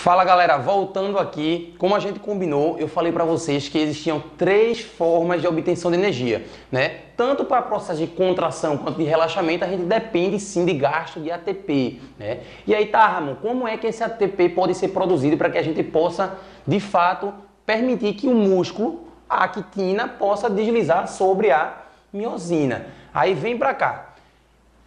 Fala galera, voltando aqui, como a gente combinou, eu falei para vocês que existiam três formas de obtenção de energia, né? Tanto para processo de contração quanto de relaxamento, a gente depende sim de gasto de ATP, né? E aí tá, Ramon, como é que esse ATP pode ser produzido para que a gente possa, de fato, permitir que o músculo, a actina, possa deslizar sobre a miosina? Aí vem para cá.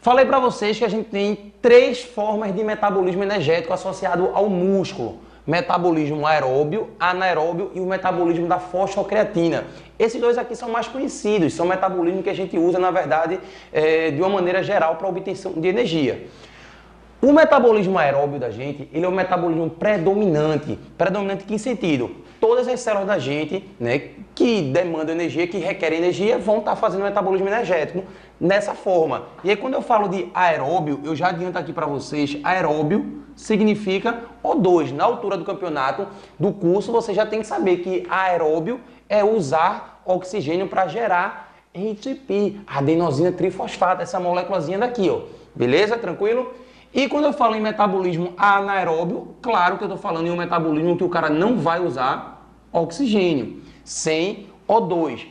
Falei para vocês que a gente tem três formas de metabolismo energético associado ao músculo. Metabolismo aeróbio, anaeróbio e o metabolismo da fosfocreatina. Esses dois aqui são mais conhecidos, são metabolismos que a gente usa, na verdade, de uma maneira geral para obtenção de energia. O metabolismo aeróbio da gente, ele é um metabolismo predominante. Predominante em que sentido? Todas as células da gente, né, que demandam energia, que requerem energia, vão estar fazendo metabolismo energético nessa forma. E aí quando eu falo de aeróbio, eu já adianto aqui para vocês, aeróbio significa O2. Na altura do campeonato, do curso, você já tem que saber que aeróbio é usar oxigênio para gerar ATP, adenosina trifosfato, essa moléculazinha daqui, ó. Beleza? Tranquilo? E quando eu falo em metabolismo anaeróbio, claro que eu estou falando em um metabolismo que o cara não vai usar oxigênio, sem O2.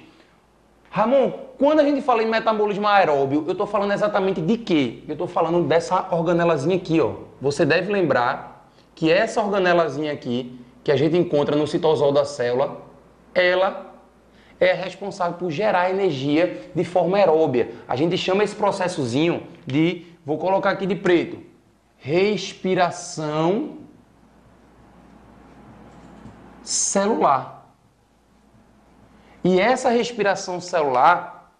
Ramon, quando a gente fala em metabolismo aeróbio, eu estou falando exatamente de quê? Eu estou falando dessa organelazinha aqui, ó. Você deve lembrar que essa organelazinha aqui, que a gente encontra no citosol da célula, ela é responsável por gerar energia de forma aeróbia. A gente chama esse processozinho de, vou colocar aqui de preto, respiração celular. E essa respiração celular,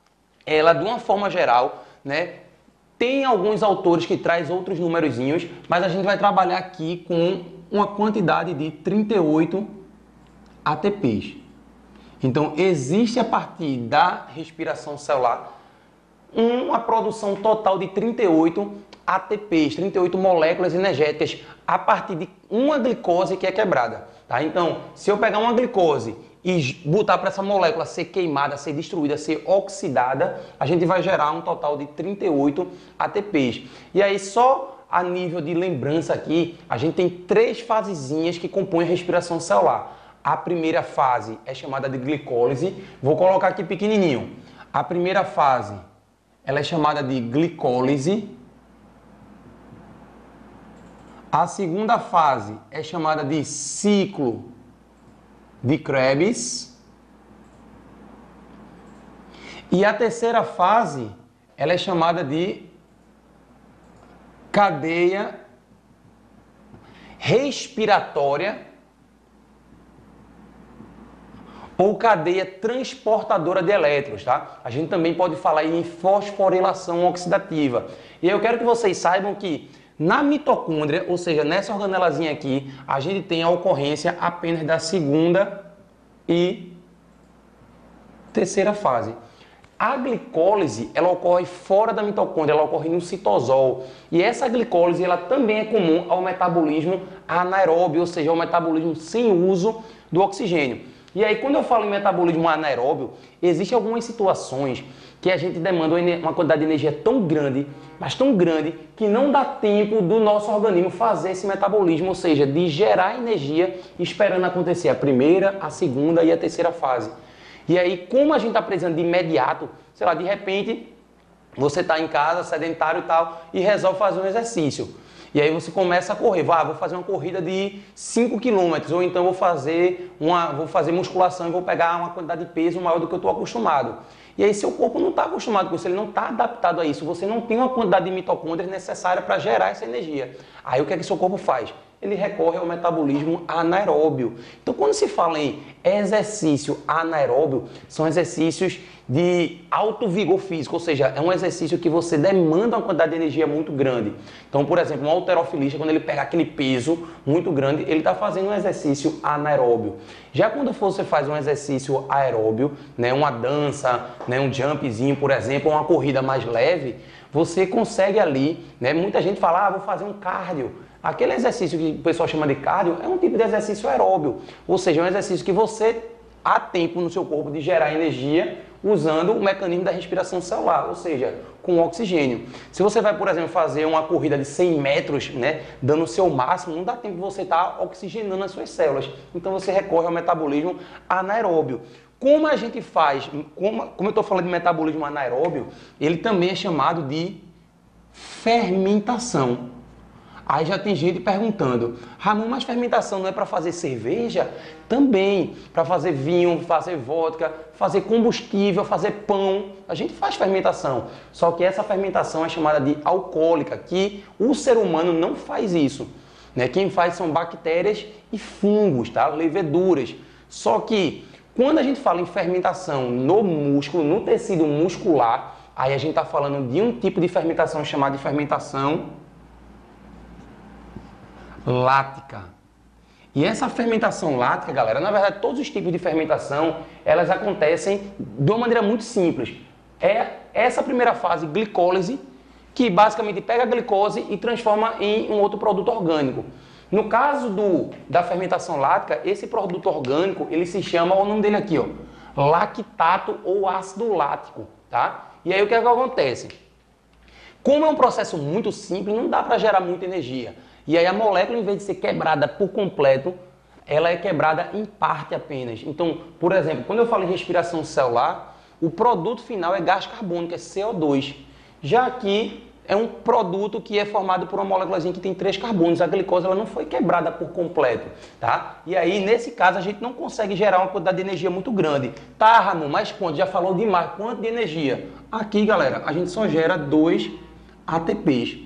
ela de uma forma geral, né, tem alguns autores que traz outros numerozinhos, mas a gente vai trabalhar aqui com uma quantidade de 38 ATPs. Então, existe a partir da respiração celular uma produção total de 38 ATPs, 38 moléculas energéticas, a partir de uma glicose que é quebrada. Tá? Então, se eu pegar uma glicose e botar para essa molécula ser queimada, ser destruída, ser oxidada, a gente vai gerar um total de 38 ATPs. E aí, só a nível de lembrança aqui, a gente tem três fasezinhas que compõem a respiração celular. A primeira fase é chamada de glicólise. Vou colocar aqui pequenininho. A primeira fase, ela é chamada de glicólise. A segunda fase é chamada de ciclo de Krebs. E a terceira fase, ela é chamada de cadeia respiratória ou cadeia transportadora de elétrons, tá? A gente também pode falar em fosforilação oxidativa. E eu quero que vocês saibam que na mitocôndria, ou seja, nessa organelazinha aqui, a gente tem a ocorrência apenas da segunda e terceira fase. A glicólise, ela ocorre fora da mitocôndria, ela ocorre no citosol. E essa glicólise, ela também é comum ao metabolismo anaeróbio, ou seja, ao metabolismo sem uso do oxigênio. E aí, quando eu falo em metabolismo anaeróbio, existem algumas situações que a gente demanda uma quantidade de energia tão grande, mas tão grande, que não dá tempo do nosso organismo fazer esse metabolismo, ou seja, de gerar energia esperando acontecer a primeira, a segunda e a terceira fase. E aí, como a gente está precisando de imediato, sei lá, de repente, você está em casa, sedentário e tal, e resolve fazer um exercício. E aí você começa a correr, vou fazer uma corrida de 5 km, ou então vou fazer musculação e vou pegar uma quantidade de peso maior do que eu estou acostumado. E aí seu corpo não está acostumado com isso, ele não está adaptado a isso, você não tem uma quantidade de mitocôndrias necessária para gerar essa energia. Aí o que é que seu corpo faz? Ele recorre ao metabolismo anaeróbio. Então, quando se fala em exercício anaeróbio, são exercícios de alto vigor físico, ou seja, é um exercício que você demanda uma quantidade de energia muito grande. Então, por exemplo, um halterofilista, quando ele pega aquele peso muito grande, ele está fazendo um exercício anaeróbio. Já quando você faz um exercício aeróbio, né, uma dança, né, um jumpzinho, por exemplo, uma corrida mais leve, você consegue ali, né, muita gente fala, vou fazer um cardio. Aquele exercício que o pessoal chama de cardio é um tipo de exercício aeróbio, ou seja, é um exercício que você há tempo no seu corpo de gerar energia, usando o mecanismo da respiração celular, ou seja, com oxigênio. Se você vai, por exemplo, fazer uma corrida de 100 metros, né, dando o seu máximo, não dá tempo de você estar oxigenando as suas células. Então você recorre ao metabolismo anaeróbio. Como a gente faz, como eu estou falando de metabolismo anaeróbio, ele também é chamado de fermentação. Aí já tem gente perguntando, Ramon, mas fermentação não é para fazer cerveja? Também, para fazer vinho, fazer vodka, fazer combustível, fazer pão. A gente faz fermentação, só que essa fermentação é chamada de alcoólica, que o ser humano não faz isso. Né? Quem faz são bactérias e fungos, tá? Leveduras. Só que quando a gente fala em fermentação no músculo, no tecido muscular, aí a gente está falando de um tipo de fermentação chamada de fermentação lática. E essa fermentação lática, galera, na verdade todos os tipos de fermentação, elas acontecem de uma maneira muito simples. É essa primeira fase, glicólise, que basicamente pega a glicose e transforma em um outro produto orgânico. No caso da fermentação lática, esse produto orgânico, ele se chama, olha o nome dele aqui, ó, lactato ou ácido lático, tá? E aí o que é que acontece? Como é um processo muito simples, não dá para gerar muita energia. E aí a molécula, em vez de ser quebrada por completo, ela é quebrada em parte apenas. Então, por exemplo, quando eu falo em respiração celular, o produto final é gás carbônico, é CO2. Já aqui é um produto que é formado por uma moléculazinha que tem 3 carbonos. A glicose ela não foi quebrada por completo, tá? E aí, nesse caso, a gente não consegue gerar uma quantidade de energia muito grande. Tá, Ramon, mas quanto? Já falou demais. Quanto de energia? Aqui, galera, a gente só gera 2 ATPs.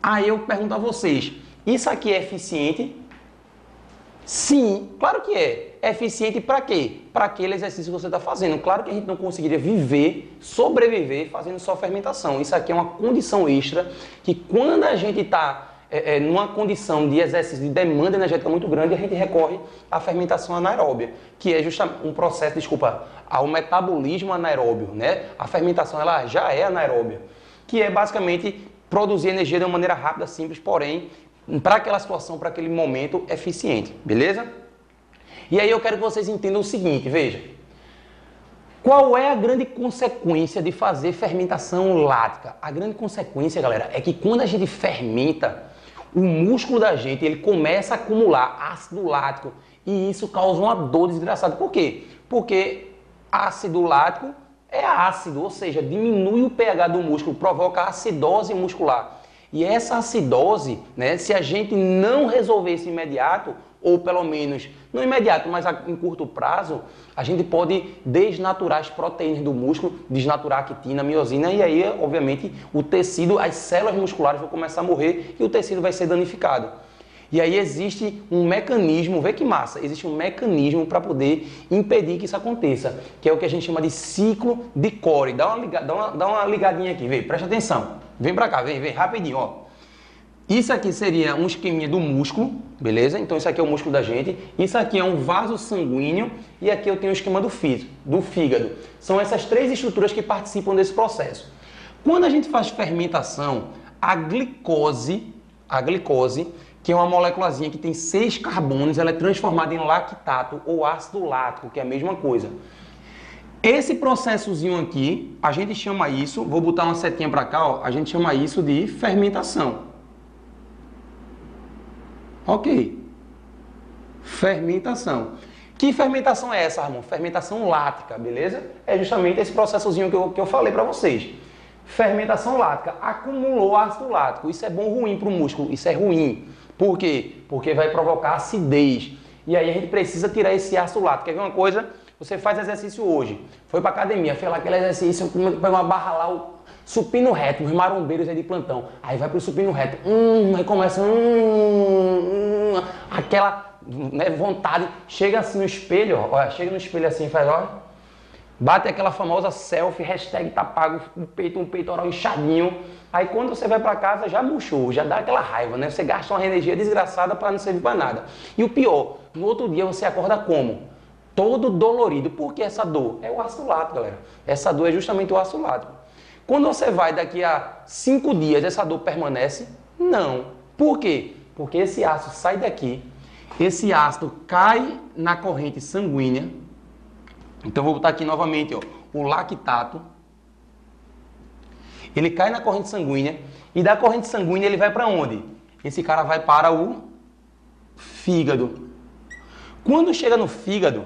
Aí eu pergunto a vocês, isso aqui é eficiente? Sim, claro que é. É eficiente para quê? Para aquele exercício que você está fazendo. Claro que a gente não conseguiria viver, sobreviver fazendo só fermentação. Isso aqui é uma condição extra que quando a gente está numa condição de exercício de demanda energética muito grande, a gente recorre à fermentação anaeróbia, que é justamente um processo, ao metabolismo anaeróbio, né? A fermentação ela já é anaeróbia, que é basicamente produzir energia de uma maneira rápida, simples, porém, para aquela situação, para aquele momento, eficiente, beleza? E aí eu quero que vocês entendam o seguinte, veja. Qual é a grande consequência de fazer fermentação lática? A grande consequência, galera, é que quando a gente fermenta, o músculo da gente, ele começa a acumular ácido lático e isso causa uma dor desgraçada. Por quê? Porque ácido lático é ácido, ou seja, diminui o pH do músculo, provoca acidose muscular. E essa acidose, né, se a gente não resolver isso imediato, ou pelo menos, não imediato, mas em curto prazo, a gente pode desnaturar as proteínas do músculo, desnaturar a quitina, a miosina, e aí, obviamente, o tecido, as células musculares vão começar a morrer e o tecido vai ser danificado. E aí existe um mecanismo, vê que massa, existe um mecanismo para poder impedir que isso aconteça, que é o que a gente chama de ciclo de Cori. Dá uma ligadinha aqui, vem, presta atenção. Vem para cá, vem, rapidinho, ó. Isso aqui seria um esqueminha do músculo, beleza? Então isso aqui é o músculo da gente. Isso aqui é um vaso sanguíneo e aqui eu tenho o esquema do fígado. São essas 3 estruturas que participam desse processo. Quando a gente faz fermentação, a glicose, que é uma moléculazinha que tem 6 carbonos, ela é transformada em lactato ou ácido lático, que é a mesma coisa. Esse processozinho aqui, a gente chama isso, vou botar uma setinha para cá, ó, a gente chama isso de fermentação. Ok. Fermentação. Que fermentação é essa, Ramon? Fermentação lática, beleza? É justamente esse processozinho que eu falei para vocês. Fermentação lática. Acumulou ácido lático. Isso é bom ou ruim para o músculo? Isso é ruim. Por quê? Porque vai provocar acidez. E aí a gente precisa tirar esse ácido lático. Quer ver uma coisa? Você faz exercício hoje. Foi para academia, fez lá aquele exercício, pegou uma barra lá, o supino reto, os marombeiros aí de plantão. Aí vai pro supino reto. Aí começa aquela, né, vontade. Chega assim no espelho, ó, olha, chega no espelho assim, faz, ó. Bate aquela famosa selfie, hashtag tá pago, um peitoral inchadinho. Aí quando você vai para casa já murchou, já dá aquela raiva, né? Você gasta uma energia desgraçada para não servir para nada. E o pior, no outro dia você acorda como? Todo dolorido. Por que essa dor? É o ácido lático, galera. Essa dor é justamente o ácido lático. Quando você vai daqui a 5 dias, essa dor permanece? Não. Por quê? Porque esse ácido sai daqui, esse ácido cai na corrente sanguínea. Então vou botar aqui novamente, ó, o lactato, ele cai na corrente sanguínea e da corrente sanguínea ele vai para onde? Esse cara vai para o fígado. Quando chega no fígado,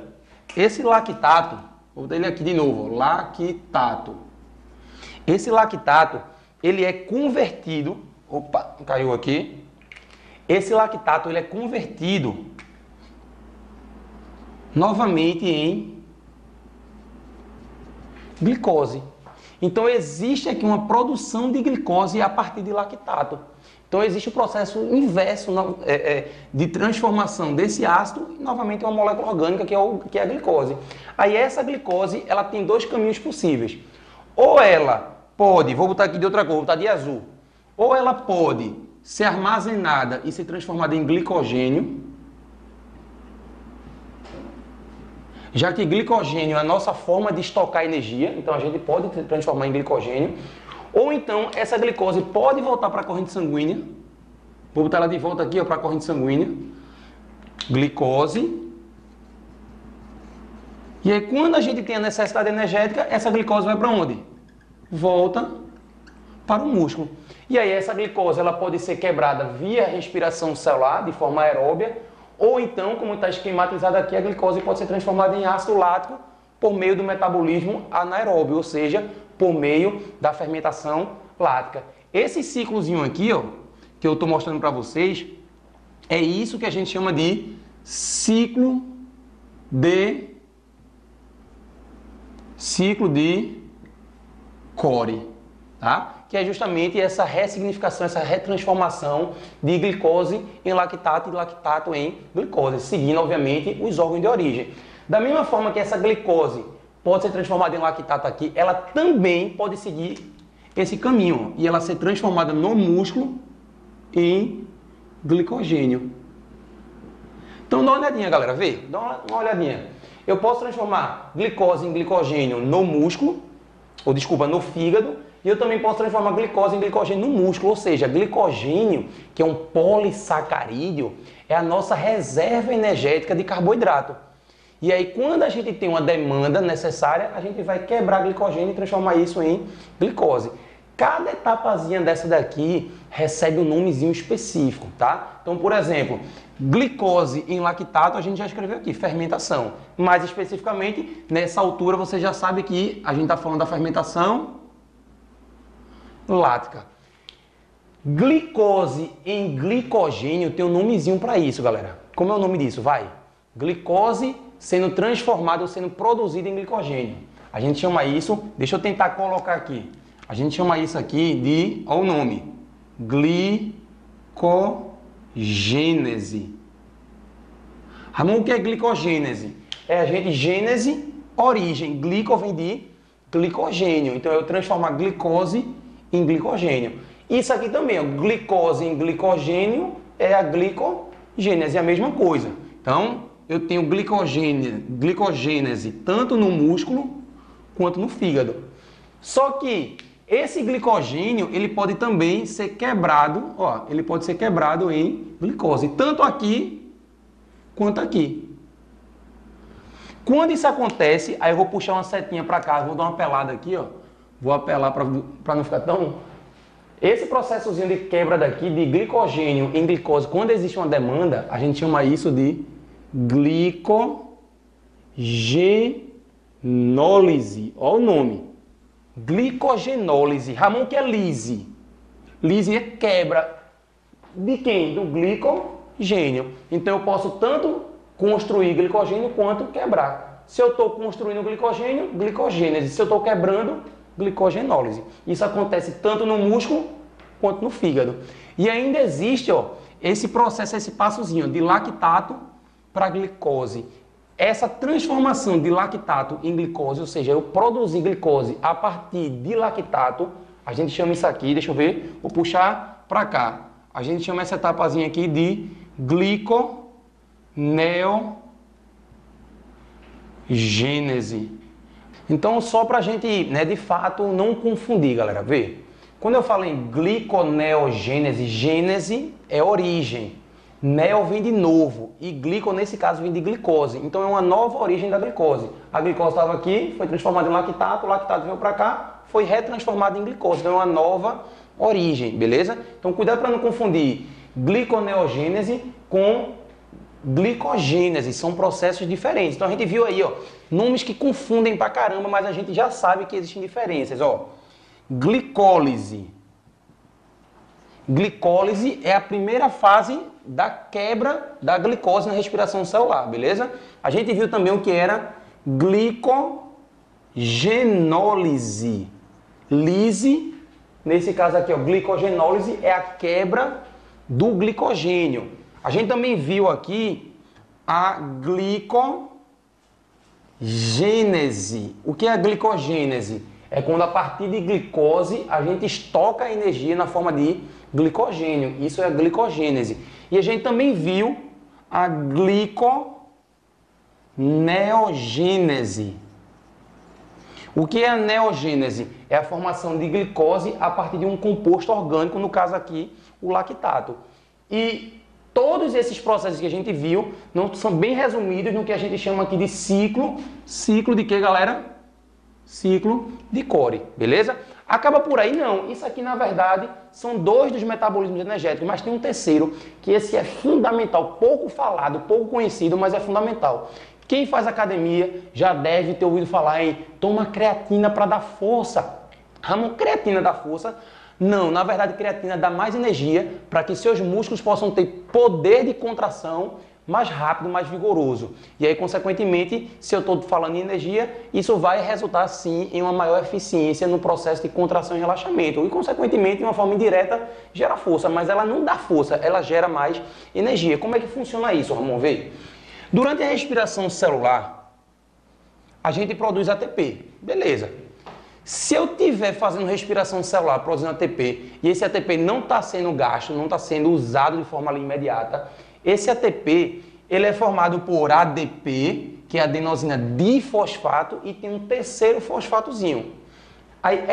esse lactato, vou botar ele aqui de novo, lactato. Esse lactato, ele é convertido, opa, caiu aqui. Esse lactato, ele é convertido novamente em glicose. Então existe aqui uma produção de glicose a partir de lactato. Então existe o processo inverso de transformação desse ácido e novamente uma molécula orgânica que é a glicose. Aí essa glicose ela tem dois caminhos possíveis. Ou ela pode, vou botar aqui de outra cor, vou botar de azul. Ou ela pode ser armazenada e ser transformada em glicogênio, já que glicogênio é a nossa forma de estocar energia, então a gente pode transformar em glicogênio. Ou então essa glicose pode voltar para a corrente sanguínea. Vou botar ela de volta aqui para a corrente sanguínea. Glicose. E aí quando a gente tem a necessidade energética, essa glicose vai para onde? Volta para o músculo. E aí essa glicose ela pode ser quebrada via respiração celular, de forma aeróbia, ou então, como está esquematizado aqui, a glicose pode ser transformada em ácido lático por meio do metabolismo anaeróbio, ou seja, por meio da fermentação lática. Esse ciclozinho aqui, ó, que eu estou mostrando para vocês, é isso que a gente chama de ciclo de Cori, tá? Que é justamente essa ressignificação, essa retransformação de glicose em lactato e lactato em glicose, seguindo, obviamente, os órgãos de origem. Da mesma forma que essa glicose pode ser transformada em lactato aqui, ela também pode seguir esse caminho e ela ser transformada no músculo em glicogênio. Então dá uma olhadinha, galera, vê? Dá uma olhadinha. Eu posso transformar glicose em glicogênio no músculo, ou desculpa, no fígado, e eu também posso transformar glicose em glicogênio no músculo, ou seja, glicogênio, que é um polissacarídeo, é a nossa reserva energética de carboidrato. E aí, quando a gente tem uma demanda necessária, a gente vai quebrar glicogênio e transformar isso em glicose. Cada etapazinha dessa daqui recebe um nomezinho específico, tá? Então, por exemplo, glicose em lactato, a gente já escreveu aqui, fermentação. Mais especificamente, nessa altura você já sabe que a gente está falando da fermentação lática. Glicose em glicogênio tem um nomezinho para isso, galera. Como é o nome disso? Vai. Glicose sendo transformada ou sendo produzida em glicogênio. A gente chama isso, deixa eu tentar colocar aqui. A gente chama isso aqui de, olha o nome, glicogênese. Ramon, o que é glicogênese? É a gente, gênese, origem. Glico vem de glicogênio. Então eu transformar glicose em glicogênio. Isso aqui também, ó, glicose em glicogênio é a glicogênese, é a mesma coisa. Então, eu tenho glicogênese tanto no músculo quanto no fígado. Só que esse glicogênio, ele pode também ser quebrado, ó, ele pode ser quebrado em glicose, tanto aqui quanto aqui. Quando isso acontece, aí eu vou puxar uma setinha para cá, vou dar uma pelada aqui, ó. Vou apelar para não ficar tão... Esse processozinho de quebra daqui de glicogênio em glicose, quando existe uma demanda, a gente chama isso de glicogenólise. Olha o nome. Glicogenólise. Ramon, que é lise? Lise é quebra. De quem? Do glicogênio. Então eu posso tanto construir glicogênio quanto quebrar. Se eu estou construindo glicogênio, glicogênese. Se eu estou quebrando, glicogenólise. Isso acontece tanto no músculo quanto no fígado. E ainda existe, ó, esse processo, esse passozinho de lactato para glicose. Essa transformação de lactato em glicose, ou seja, eu produzir glicose a partir de lactato, a gente chama isso aqui, deixa eu ver, vou puxar para cá. A gente chama essa etapazinha aqui de gliconeogênese. Então, só para a gente, né, de fato, não confundir, galera, vê. Quando eu falo em gliconeogênese, gênese é origem. Neo vem de novo e glico, nesse caso, vem de glicose. Então, é uma nova origem da glicose. A glicose estava aqui, foi transformada em lactato, o lactato veio para cá, foi retransformado em glicose. Então, é uma nova origem, beleza? Então, cuidado para não confundir gliconeogênese com glicogênese. São processos diferentes. Então, a gente viu aí, ó, nomes que confundem pra caramba, mas a gente já sabe que existem diferenças, ó. Glicólise. Glicólise é a primeira fase da quebra da glicose na respiração celular, beleza? A gente viu também o que era glicogenólise. Lise, nesse caso aqui, ó, glicogenólise é a quebra do glicogênio. A gente também viu aqui a glicogênese. O que é a glicogênese? É quando a partir de glicose a gente estoca a energia na forma de glicogênio. Isso é a glicogênese. E a gente também viu a gliconeogênese. O que é a neogênese? É a formação de glicose a partir de um composto orgânico, no caso aqui, o lactato. E todos esses processos que a gente viu não são bem resumidos no que a gente chama aqui de ciclo. Ciclo de quê, galera? Ciclo de Cori, beleza? Acaba por aí? Não. Isso aqui, na verdade, são dois dos metabolismos energéticos, mas tem um terceiro, que esse é fundamental, pouco falado, pouco conhecido, mas é fundamental. Quem faz academia já deve ter ouvido falar em toma creatina para dar força. Ramon, creatina dá força? Não, na verdade, creatina dá mais energia para que seus músculos possam ter poder de contração mais rápido, mais vigoroso. E aí, consequentemente, se eu estou falando em energia, isso vai resultar, sim, em uma maior eficiência no processo de contração e relaxamento. E, consequentemente, de uma forma indireta, gera força. Mas ela não dá força, ela gera mais energia. Como é que funciona isso, Ramon? Vê. Durante a respiração celular, a gente produz ATP. Beleza. Se eu estiver fazendo respiração celular, produzindo ATP, e esse ATP não está sendo gasto, não está sendo usado de forma ali imediata, esse ATP, ele é formado por ADP, que é adenosina difosfato, e tem um terceiro fosfatozinho. Aí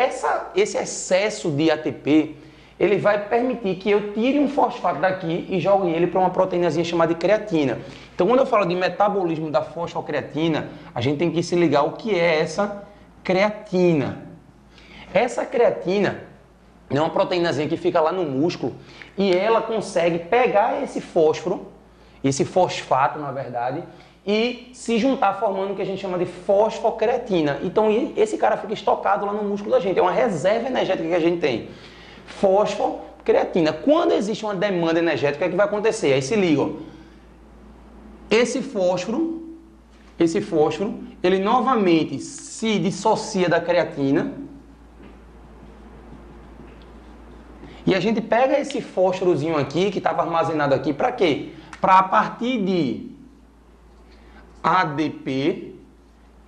esse excesso de ATP, ele vai permitir que eu tire um fosfato daqui e jogue ele para uma proteínazinha chamada de creatina. Então, quando eu falo de metabolismo da fosfocreatina, a gente tem que se ligar o que é essa creatina. Essa creatina é uma proteínazinha que fica lá no músculo e ela consegue pegar esse fósforo, esse fosfato, na verdade, e se juntar formando o que a gente chama de fosfocreatina. Então, esse cara fica estocado lá no músculo da gente. É uma reserva energética que a gente tem. Fosfocreatina. Quando existe uma demanda energética, o que vai acontecer? Aí se liga, ó. Esse fósforo, ele novamente se dissocia da creatina. E a gente pega esse fósforozinho aqui, que estava armazenado aqui, para quê? Para a partir de ADP,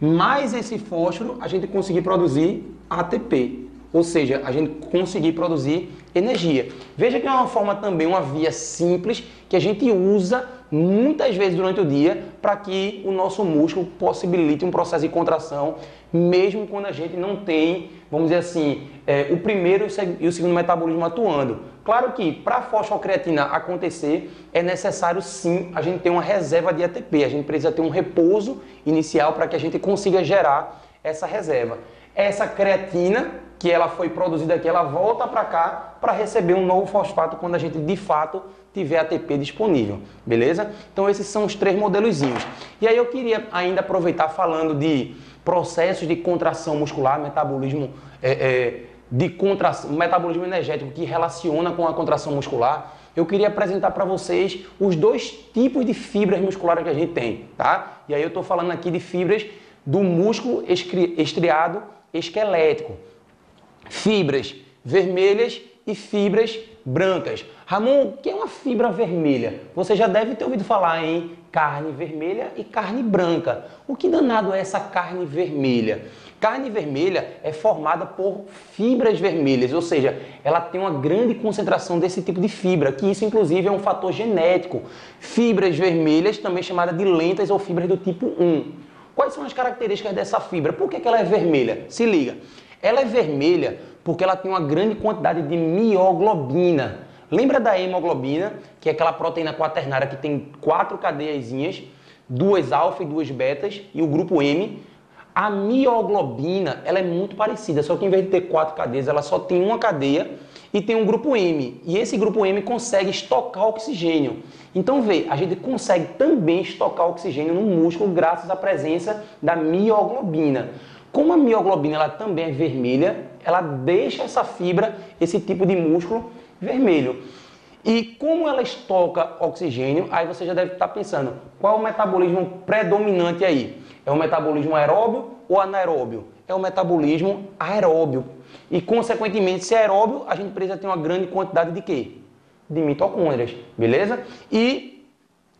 mais esse fósforo, a gente conseguir produzir ATP. Ou seja, a gente conseguir produzir energia. Veja que é uma forma também, uma via simples, que a gente usa muitas vezes durante o dia para que o nosso músculo possibilite um processo de contração, mesmo quando a gente não tem, vamos dizer assim, o primeiro e o segundo metabolismo atuando. Claro que para a fosfocreatina acontecer, é necessário sim a gente ter uma reserva de ATP, a gente precisa ter um repouso inicial para que a gente consiga gerar essa reserva. Essa creatina, que ela foi produzida aqui, ela volta para cá para receber um novo fosfato quando a gente de fato tiver ATP disponível, beleza? Então esses são os três modelozinhos. E aí eu queria ainda aproveitar falando de processos de contração muscular, metabolismo metabolismo energético que relaciona com a contração muscular. Eu queria apresentar para vocês os dois tipos de fibras musculares que a gente tem, tá? E aí eu estou falando aqui de fibras do músculo estriado esquelético. Fibras vermelhas e fibras brancas. Ramon, o que é uma fibra vermelha? Você já deve ter ouvido falar em carne vermelha e carne branca. O que danado é essa carne vermelha? Carne vermelha é formada por fibras vermelhas, ou seja, ela tem uma grande concentração desse tipo de fibra, que isso inclusive é um fator genético. Fibras vermelhas, também chamadas de lentas ou fibras do tipo 1. Quais são as características dessa fibra? Por que ela é vermelha? Se liga. Ela é vermelha porque ela tem uma grande quantidade de mioglobina. Lembra da hemoglobina, que é aquela proteína quaternária que tem 4 cadeiazinhas, 2 alfa e 2 betas, e o grupo M? A mioglobina, ela é muito parecida, só que em vez de ter 4 cadeias, ela só tem uma cadeia e tem um grupo M. E esse grupo M consegue estocar oxigênio. Então, vê, a gente consegue também estocar oxigênio no músculo graças à presença da mioglobina. Como a mioglobina ela também é vermelha, ela deixa essa fibra, esse tipo de músculo, vermelho. E como ela estoca oxigênio, aí você já deve estar pensando, qual é o metabolismo predominante aí? É o metabolismo aeróbio ou anaeróbio? É o metabolismo aeróbio. E, consequentemente, se é aeróbio, a gente precisa ter uma grande quantidade de quê? De mitocôndrias, beleza? E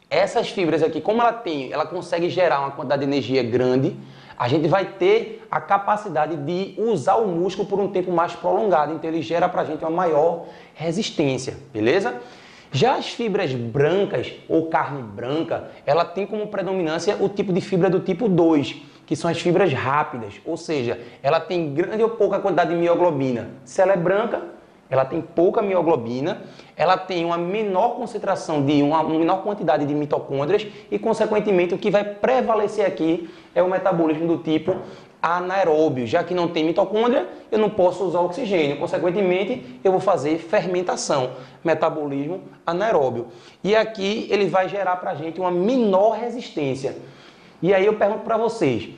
essas fibras aqui, como ela consegue gerar uma quantidade de energia grande, a gente vai ter a capacidade de usar o músculo por um tempo mais prolongado. Então, ele gera para a gente uma maior resistência, beleza? Já as fibras brancas ou carne branca, ela tem como predominância o tipo de fibra do tipo 2, que são as fibras rápidas, ou seja, ela tem grande ou pouca quantidade de mioglobina. Se ela é branca, ela tem pouca mioglobina, ela tem uma menor concentração de uma menor quantidade de mitocôndrias e, consequentemente, o que vai prevalecer aqui é o metabolismo do tipo anaeróbio. Já que não tem mitocôndria, eu não posso usar oxigênio. Consequentemente, eu vou fazer fermentação, metabolismo anaeróbio. E aqui ele vai gerar para a gente uma menor resistência. E aí eu pergunto para vocês,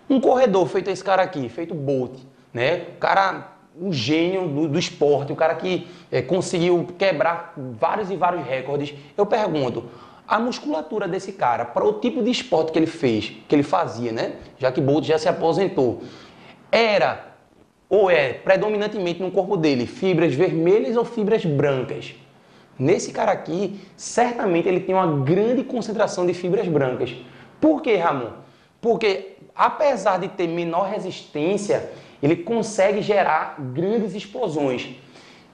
um corredor feito esse cara aqui, feito Bolt, né? O cara, um gênio do esporte, o cara que conseguiu quebrar vários e vários recordes. Eu pergunto, a musculatura desse cara, para o tipo de esporte que ele fez, que ele fazia, né? Já que Bolt já se aposentou, era ou é predominantemente no corpo dele fibras vermelhas ou fibras brancas? Nesse cara aqui, certamente ele tem uma grande concentração de fibras brancas. Por quê, Ramon? Porque apesar de ter menor resistência, ele consegue gerar grandes explosões.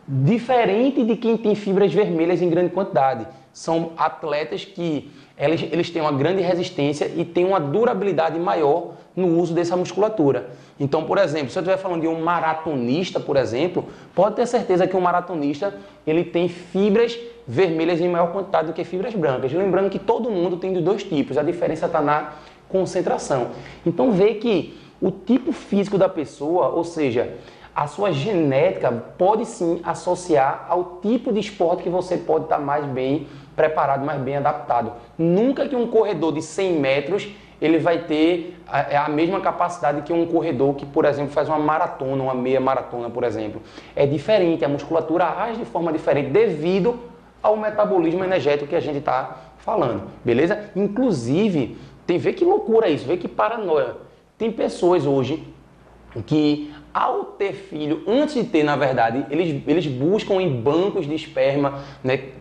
Diferente de quem tem fibras vermelhas em grande quantidade. São atletas que eles têm uma grande resistência e têm uma durabilidade maior no uso dessa musculatura. Então, por exemplo, se eu estiver falando de um maratonista, por exemplo, pode ter certeza que um maratonista ele tem fibras vermelhas em maior quantidade do que fibras brancas. Lembrando que todo mundo tem dos dois tipos, a diferença está na concentração. Então, vê que o tipo físico da pessoa, ou seja, a sua genética pode sim associar ao tipo de esporte que você pode estar mais bem preparado, mais bem adaptado. Nunca que um corredor de 100 metros ele vai ter a mesma capacidade que um corredor que, por exemplo, faz uma maratona, uma meia maratona, por exemplo. É diferente, a musculatura age de forma diferente devido ao metabolismo energético que a gente está falando, beleza? Inclusive, vê que loucura isso, vê que paranoia. Tem pessoas hoje que, ao ter filho, antes de ter, na verdade, eles buscam em bancos de esperma, né,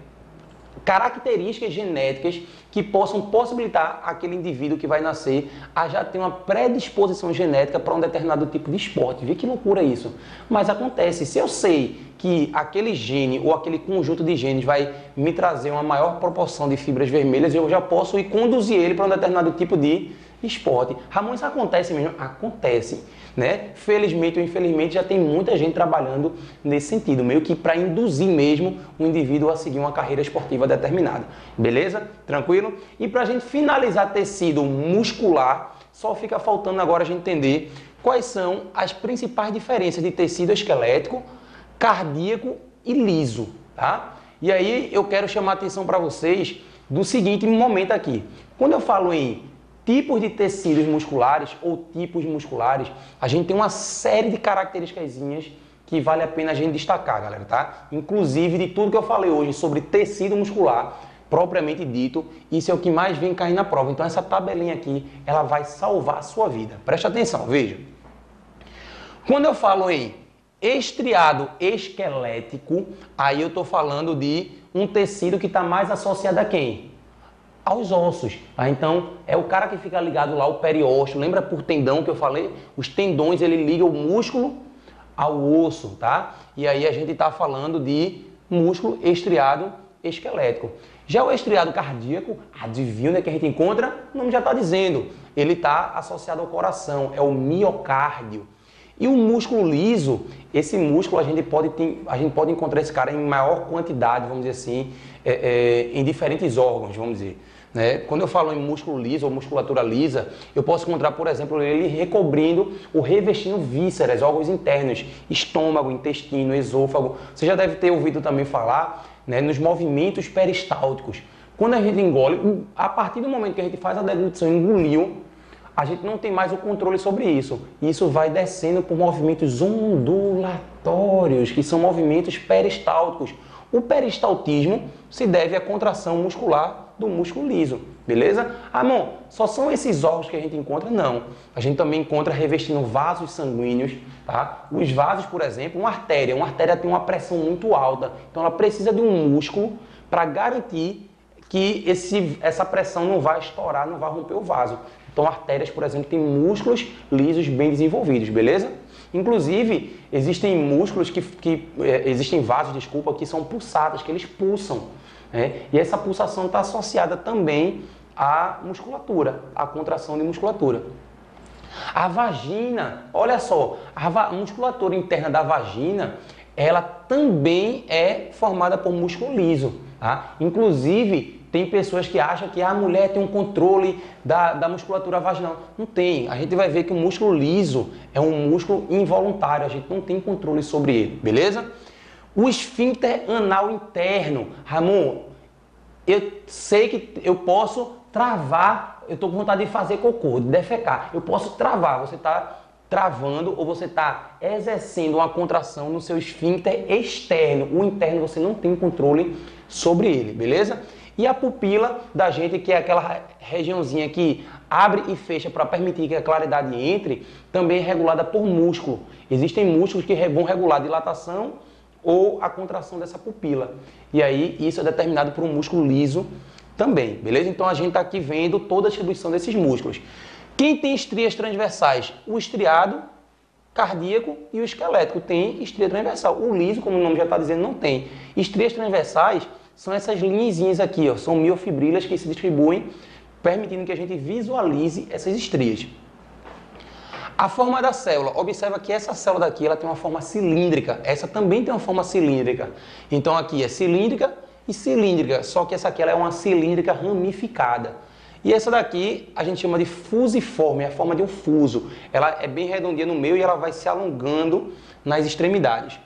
características genéticas que possam possibilitar aquele indivíduo que vai nascer a já ter uma predisposição genética para um determinado tipo de esporte. Vê que loucura isso. Mas acontece, se eu sei que aquele gene ou aquele conjunto de genes vai me trazer uma maior proporção de fibras vermelhas, eu já posso ir conduzir ele para um determinado tipo de esporte. Ramon, isso acontece mesmo? Acontece, né? Felizmente ou infelizmente já tem muita gente trabalhando nesse sentido, meio que para induzir mesmo o indivíduo a seguir uma carreira esportiva determinada. Beleza? Tranquilo? E para a gente finalizar tecido muscular, só fica faltando agora a gente entender quais são as principais diferenças de tecido esquelético, cardíaco e liso, tá? E aí eu quero chamar a atenção para vocês do seguinte momento aqui. Quando eu falo em tipos de tecidos musculares ou tipos musculares, a gente tem uma série de características que vale a pena a gente destacar, galera, tá? Inclusive de tudo que eu falei hoje sobre tecido muscular, propriamente dito, isso é o que mais vem cair na prova. Então essa tabelinha aqui, ela vai salvar a sua vida. Preste atenção, veja. Quando eu falo em estriado esquelético, aí eu estou falando de um tecido que está mais associado a quem? Aos ossos. Então, é o cara que fica ligado lá ao periósteo. Lembra por tendão que eu falei? Os tendões, ele liga o músculo ao osso, tá? E aí a gente está falando de músculo estriado esquelético. Já o estriado cardíaco, adivinha onde é que a gente encontra? O nome já está dizendo. Ele está associado ao coração, é o miocárdio. E o músculo liso, esse músculo a gente pode encontrar esse cara em maior quantidade, vamos dizer assim, em diferentes órgãos, vamos dizer. Né? Quando eu falo em músculo liso ou musculatura lisa, eu posso encontrar, por exemplo, ele recobrindo ou revestindo vísceras, órgãos internos, estômago, intestino, esôfago. Você já deve ter ouvido também falar, né, nos movimentos peristálticos. Quando a gente engole, a partir do momento que a gente faz a deglutição e engoliu, a gente não tem mais o controle sobre isso. Isso vai descendo por movimentos ondulatórios, que são movimentos peristálticos. O peristaltismo se deve à contração muscular do músculo liso, beleza? Amon, só são esses órgãos que a gente encontra? Não. A gente também encontra revestindo vasos sanguíneos, tá? Os vasos, por exemplo, uma artéria tem uma pressão muito alta, então ela precisa de um músculo para garantir que essa pressão não vai estourar, não vai romper o vaso. Então, artérias, por exemplo, têm músculos lisos bem desenvolvidos, beleza? Inclusive, existem músculos existem vasos, desculpa, que são pulsadas, que eles pulsam. Né? E essa pulsação está associada também à musculatura, à contração de musculatura. A vagina, olha só, a musculatura interna da vagina, ela também é formada por músculo liso, tá? Inclusive, tem pessoas que acham que a mulher tem um controle da musculatura vaginal. Não tem. A gente vai ver que o músculo liso é um músculo involuntário. A gente não tem controle sobre ele, beleza? O esfíncter anal interno. Ramon, eu sei que eu posso travar. Eu estou com vontade de fazer cocô, de defecar. Eu posso travar. Você está travando ou você está exercendo uma contração no seu esfíncter externo. O interno você não tem controle sobre ele, beleza? E a pupila da gente, que é aquela regiãozinha que abre e fecha para permitir que a claridade entre, também é regulada por músculo. Existem músculos que vão regular a dilatação ou a contração dessa pupila. E aí isso é determinado por um músculo liso também, beleza? Então a gente está aqui vendo toda a distribuição desses músculos. Quem tem estrias transversais? O estriado, cardíaco e o esquelético tem estria transversal. O liso, como o nome já está dizendo, não tem. Estrias transversais são essas linhazinhas aqui, ó, são miofibrilhas que se distribuem, permitindo que a gente visualize essas estrias. A forma da célula, observa que essa célula daqui ela tem uma forma cilíndrica, essa também tem uma forma cilíndrica. Então aqui é cilíndrica e cilíndrica, só que essa aqui ela é uma cilíndrica ramificada. E essa daqui a gente chama de fusiforme, é a forma de um fuso. Ela é bem redondinha no meio e ela vai se alongando nas extremidades.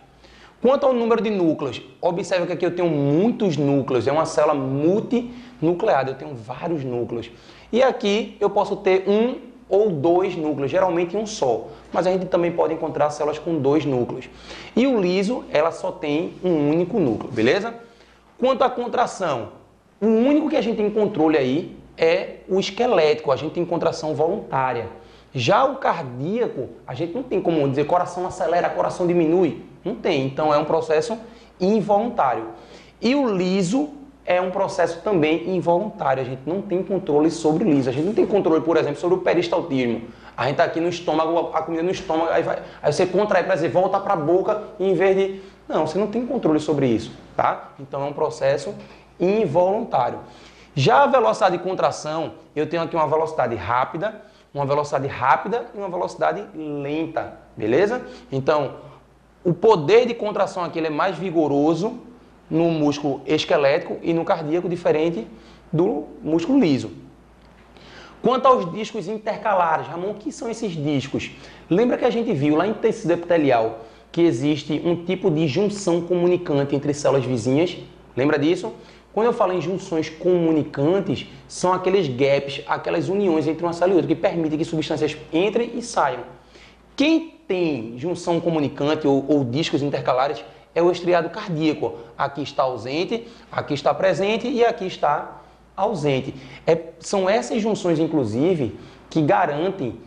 Quanto ao número de núcleos, observe que aqui eu tenho muitos núcleos, é uma célula multinucleada, eu tenho vários núcleos. E aqui eu posso ter um ou dois núcleos, geralmente um só, mas a gente também pode encontrar células com dois núcleos. E o liso, ela só tem um único núcleo, beleza? Quanto à contração, o único que a gente tem controle aí é o esquelético, a gente tem contração voluntária. Já o cardíaco, a gente não tem como dizer coração acelera, coração diminui. Não tem, então é um processo involuntário. E o liso é um processo também involuntário, a gente não tem controle sobre o liso. A gente não tem controle, por exemplo, sobre o peristaltismo. A gente está aqui no estômago, a comida no estômago, aí você contrai para dizer, volta para a boca, em vez de... Não, você não tem controle sobre isso, tá? Então é um processo involuntário. Já a velocidade de contração, eu tenho aqui uma velocidade rápida e uma velocidade lenta, beleza? Então, o poder de contração aqui ele é mais vigoroso no músculo esquelético e no cardíaco, diferente do músculo liso. Quanto aos discos intercalares, Ramon, o que são esses discos? Lembra que a gente viu lá em tecido epitelial que existe um tipo de junção comunicante entre células vizinhas? Lembra disso? Quando eu falo em junções comunicantes, são aqueles gaps, aquelas uniões entre uma célula e outra que permitem que substâncias entrem e saiam. Quem tem junção comunicante ou discos intercalares é o estriado cardíaco. Aqui está ausente, aqui está presente e aqui está ausente. São essas junções, inclusive, que garantem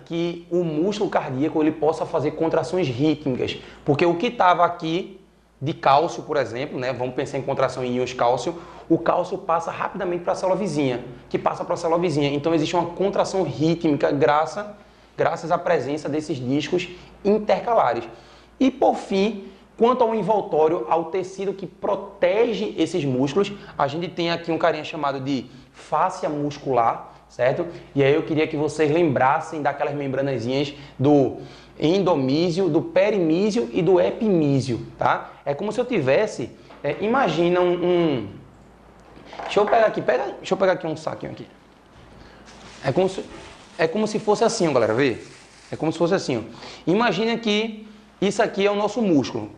que o músculo cardíaco ele possa fazer contrações rítmicas. Porque o que estava aqui de cálcio, por exemplo, né, vamos pensar em contração em íons cálcio, o cálcio passa rapidamente para a célula vizinha, que passa para a célula vizinha. Então existe uma contração rítmica graças à presença desses discos intercalares. E por fim, quanto ao envoltório, ao tecido que protege esses músculos, a gente tem aqui um carinha chamado de fáscia muscular, certo? E aí eu queria que vocês lembrassem daquelas membranazinhas do endomísio, do perimísio e do epimísio, tá? É como se eu tivesse, imagina deixa eu pegar aqui um saquinho aqui. É como se fosse assim, ó, galera, vê? É como se fosse assim, ó. Imagina que isso aqui é o nosso músculo.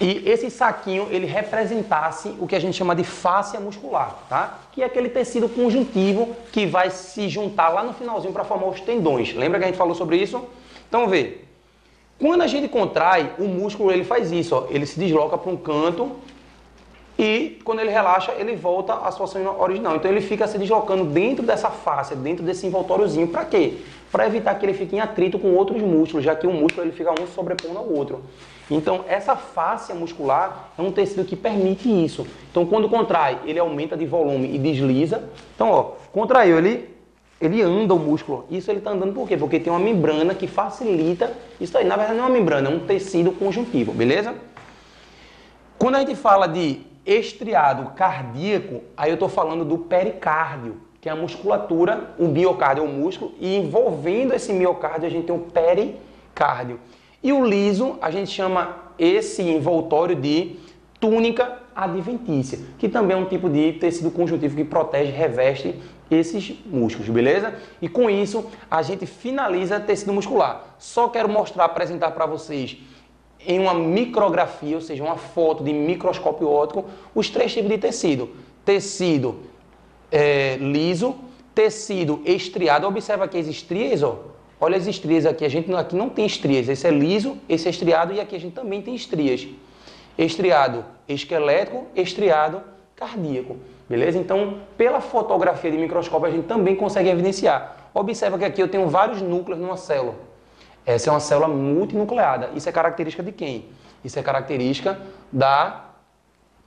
E esse saquinho, ele representasse o que a gente chama de fáscia muscular, tá? Que é aquele tecido conjuntivo que vai se juntar lá no finalzinho para formar os tendões. Lembra que a gente falou sobre isso? Então, vê. Quando a gente contrai, o músculo ele faz isso, ó. Ele se desloca para um canto e quando ele relaxa, ele volta à situação original. Então, ele fica se deslocando dentro dessa fáscia, dentro desse envoltóriozinho. Para quê? Para evitar que ele fique em atrito com outros músculos, já que o músculo ele fica um sobrepondo ao outro. Então, essa fáscia muscular é um tecido que permite isso. Então, quando contrai, ele aumenta de volume e desliza. Então, ó, contraiu, ele anda o músculo. Isso ele está andando por quê? Porque tem uma membrana que facilita isso aí. Na verdade, não é uma membrana, é um tecido conjuntivo, beleza? Quando a gente fala de estriado cardíaco, aí eu estou falando do pericárdio, que é a musculatura, o miocárdio é o músculo, e envolvendo esse miocárdio a gente tem o pericárdio. E o liso, a gente chama esse envoltório de túnica adventícia, que também é um tipo de tecido conjuntivo que protege, reveste esses músculos, beleza? E com isso, a gente finaliza tecido muscular. Só quero mostrar, apresentar para vocês em uma micrografia, ou seja, uma foto de microscópio óptico, os três tipos de tecido. Tecido liso, tecido estriado. Observa aqui as estrias, ó. Olha as estrias aqui, aqui não tem estrias, esse é liso, esse é estriado e aqui a gente também tem estrias. Estriado esquelético, estriado cardíaco, beleza? Então, pela fotografia de microscópio a gente também consegue evidenciar. Observa que aqui eu tenho vários núcleos numa célula. Essa é uma célula multinucleada. Isso é característica de quem? Isso é característica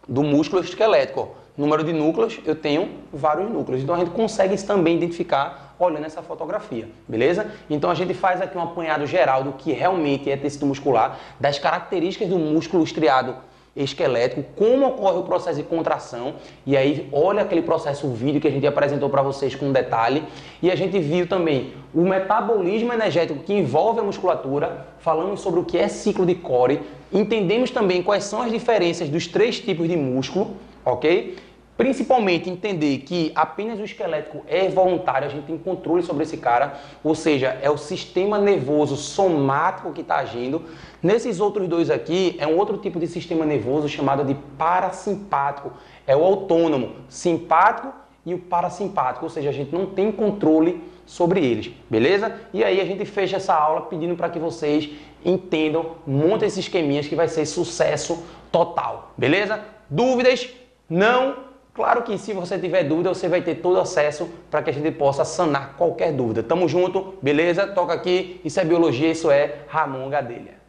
do músculo esquelético. Número de núcleos, eu tenho vários núcleos. Então a gente consegue também identificar olhando essa fotografia, beleza? Então a gente faz aqui um apanhado geral do que realmente é tecido muscular, das características do músculo estriado esquelético, como ocorre o processo de contração, e aí olha aquele processo, o vídeo que a gente apresentou para vocês com detalhe, e a gente viu também o metabolismo energético que envolve a musculatura, falando sobre o que é ciclo de Cori, entendemos também quais são as diferenças dos três tipos de músculo, ok? Principalmente entender que apenas o esquelético é voluntário, a gente tem controle sobre esse cara, ou seja, é o sistema nervoso somático que está agindo. Nesses outros dois aqui, é um outro tipo de sistema nervoso chamado de parasimpático, é o autônomo, simpático e o parasimpático, ou seja, a gente não tem controle sobre eles, beleza? E aí a gente fecha essa aula pedindo para que vocês entendam, montem esses esqueminhas que vai ser sucesso total, beleza? Dúvidas? Não? Claro que se você tiver dúvida, você vai ter todo acesso para que a gente possa sanar qualquer dúvida. Tamo junto, beleza? Toca aqui, isso é biologia, isso é Ramon Gadelha.